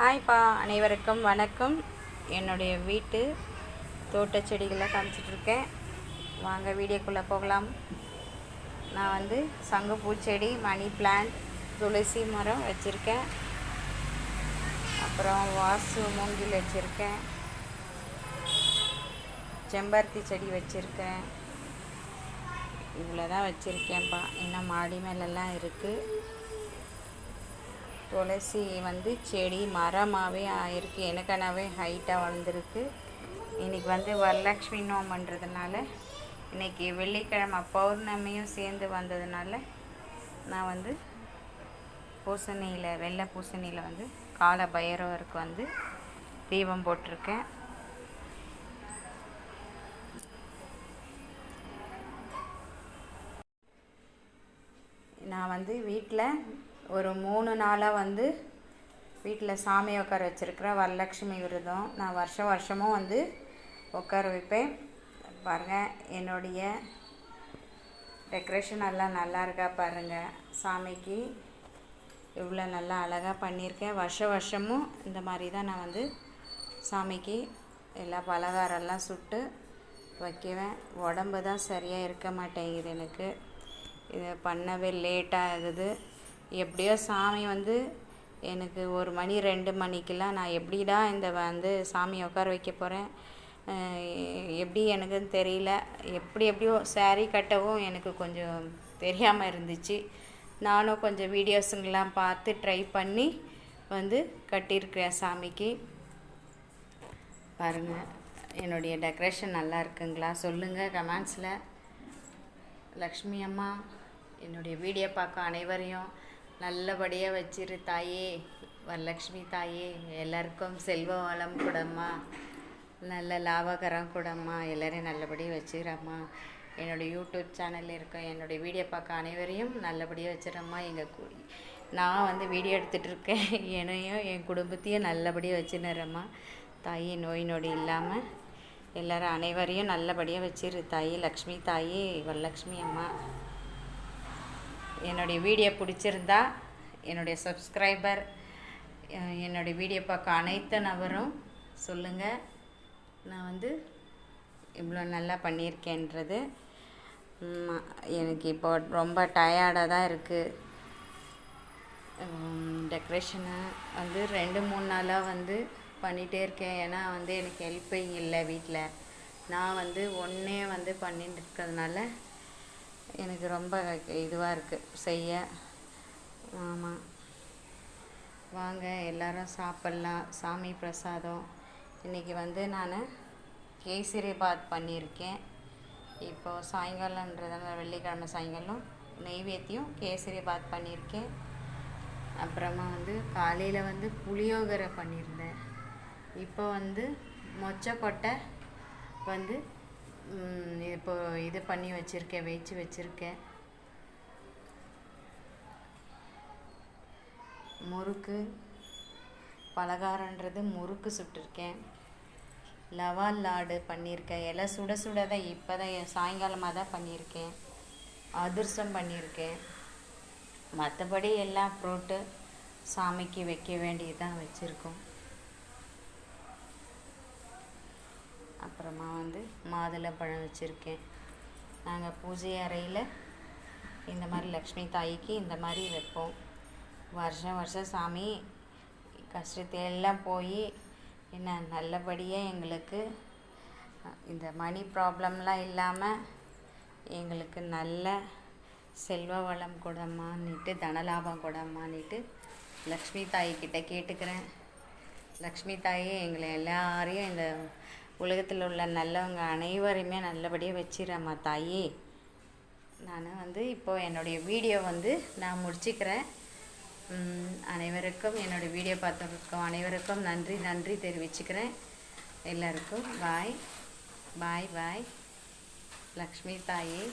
ஹாய்ப்பா, அனைவருக்கும் வணக்கம். என்னுடைய வீட்டு தோட்ட செடிகளை காமிச்சிட்ருக்கேன். வாங்க வீடியோக்குள்ளே போகலாம். நான் வந்து சங்குப்பூ செடி, மணி பிளான்ட், துளசி மரம் வச்சுருக்கேன். அப்புறம் வாசு மூங்கில் வச்சுருக்கேன். செம்பருத்தி செடி வச்சுருக்கேன். இவ்வளோ தான் வச்சுருக்கேன்ப்பா. இன்னும் மாடி மேலெல்லாம் இருக்குது. துளசி வந்து செடி மரமாகவே ஆயிருக்கு. எனக்கானவே ஹைட்டாக வளர்ந்துருக்கு. இன்றைக்கி வந்து வரலக்ஷ்மி நோம்புன்றதுனால, இன்றைக்கி வெள்ளிக்கிழமை பௌர்ணமியும் சேர்ந்து வந்ததுனால நான் வந்து பூசணியில், வெள்ளை பூசணியில் வந்து கால பைரவருக்கு வந்து தீபம் போட்டிருக்கேன். நான் வந்து வீட்டில் ஒரு 3 நாளாக வந்து வீட்டில் சாமி உட்கார வச்சுருக்கிறேன். வரலக்ஷ்மி விரதம் நான் வருஷமும் வந்து உட்கார வைப்பேன். பாருங்கள், என்னுடைய டெக்கரேஷன் எல்லாம் நல்லா இருக்கா பாருங்கள். சாமிக்கு இவ்வளோ நல்லா அழகாக பண்ணியிருக்கேன். வருஷமும் இந்த மாதிரி தான் நான் வந்து சாமிக்கு எல்லா பலகாரம்லாம் சுட்டு வைக்குவேன். உடம்பு தான் சரியாக இருக்க மாட்டேங்குது. எனக்கு இதை பண்ணவே லேட்டாக ஆகுது. எப்படியோ சாமி வந்து எனக்கு 1 மணி 2 மணிக்கெலாம் நான் எப்படிடா இந்த வந்து சாமியை உட்கார வைக்க போகிறேன், எப்படி எனக்குன்னு தெரியல. எப்படியோ சாரீ கட்டவும் எனக்கு கொஞ்சம் தெரியாமல் இருந்துச்சு. நானும் கொஞ்சம் வீடியோஸுங்கெலாம் பார்த்து ட்ரை பண்ணி வந்து கட்டியிருக்கிறேன் சாமிக்கு. பாருங்கள், என்னுடைய டெக்கரேஷன் நல்லா இருக்குங்களா சொல்லுங்கள் கமெண்ட்ஸில். லக்ஷ்மி அம்மா, என்னுடைய வீடியோ பார்க்க அனைவரையும் நல்லபடியாக வச்சிரு தாயே. வரலக்ஷ்மி தாயே, எல்லாருக்கும் செல்வ வளம் கூடம்மா, நல்ல லாபகரம் கூடம்மா, எல்லோரையும் நல்லபடியாக வச்சுக்கிறம்மா. என்னுடைய யூடியூப் சேனலில் இருக்க என்னுடைய வீடியோ பார்க்க அனைவரையும் நல்லபடியாக வச்சுறம்மா. நான் வந்து வீடியோ எடுத்துகிட்ருக்கேன். என்னையும் என் குடும்பத்தையும் நல்லபடியாக வச்சுன்னுறேம்மா தாயே. நோய் நொடி இல்லாமல் எல்லோரும் அனைவரையும் நல்லபடியாக வச்சிரு தாயே. லக்ஷ்மி தாயே, வரலக்ஷ்மி அம்மா. என்னுடைய வீடியோ பிடிச்சிருந்தா என்னுடைய சப்ஸ்கிரைபர், என்னுடைய வீடியோ பார்க்க அனைத்து நபரும் சொல்லுங்கள், நான் வந்து இவ்வளோ நல்லா பண்ணியிருக்கேன்றது. எனக்கு இப்போ ரொம்ப டயர்டாக தான் இருக்குது. டெக்கரேஷனை வந்து 2-3 நாளாக வந்து பண்ணிகிட்டே இருக்கேன். ஏன்னா வந்து எனக்கு ஹெல்ப்பிங் இல்லை வீட்டில். நான் வந்து ஒன்றே வந்து பண்ணிட்டு இருக்கிறதுனால எனக்கு ரொம்ப இதுவாக இருக்குது செய்ய. ஆமாம், வாங்க எல்லோரும் சாப்பிட்லாம். சாமி பிரசாதம். இன்றைக்கி வந்து நான் கேசரி பாத் பண்ணியிருக்கேன். இப்போது சாயங்காலன்றதால வெள்ளிக்கிழமை சாயங்காலம் நெய்வேத்தியம் கேசரி பாத் பண்ணியிருக்கேன். அப்புறமா வந்து காலையில் வந்து புளியோகரை பண்ணியிருந்தேன். இப்போ வந்து மொச்சக்கொட்டை வந்து இப்போ இது பண்ணி வச்சுருக்கேன், வச்சுருக்கேன். முறுக்கு பலகாரன்றது முறுக்கு சுட்டிருக்கேன். லவா லாடு பண்ணியிருக்கேன். எல்லாம் சுட தான் இப்போ தான் சாயங்காலமாக தான் பண்ணியிருக்கேன். அதிரசம் பண்ணியிருக்கேன். மற்றபடி எல்லாம் ஃப்ரூட்டு சாமிக்கு வைக்க வேண்டியதான் வச்சுருக்கோம். அப்புறமா வந்து மாதுளம்பழம் வச்சுருக்கேன். நாங்கள் பூஜை அறையில் இந்த மாதிரி லக்ஷ்மி தாய்க்கு இந்த மாதிரி வைப்போம். வருஷம் சாமி கஷ்டத்தை எல்லாம் போய் என்ன நல்லபடியாக எங்களுக்கு இந்த மணி ப்ராப்ளம்லாம் இல்லாமல் எங்களுக்கு நல்ல செல்வ வளம் கூடம்மான்னுட்டு, தனலாபம் கூடம்மான்னுட்டு லக்ஷ்மி தாய்கிட்ட கேட்டுக்கிறேன். லக்ஷ்மி தாயே, எங்களை எல்லாரையும் இந்த உலகத்தில் உள்ள நல்லவங்க அனைவரையுமே நல்லபடியாக வச்சிடறம்மா தாயே. நான் வந்து இப்போது என்னுடைய வீடியோ வந்து நான் முடிச்சுக்கிறேன். அனைவருக்கும், என்னுடைய வீடியோ பார்த்துருக்கோம் அனைவருக்கும் நன்றி தெரிவிச்சுக்கிறேன். எல்லாருக்கும் பாய். லக்ஷ்மி தாயே.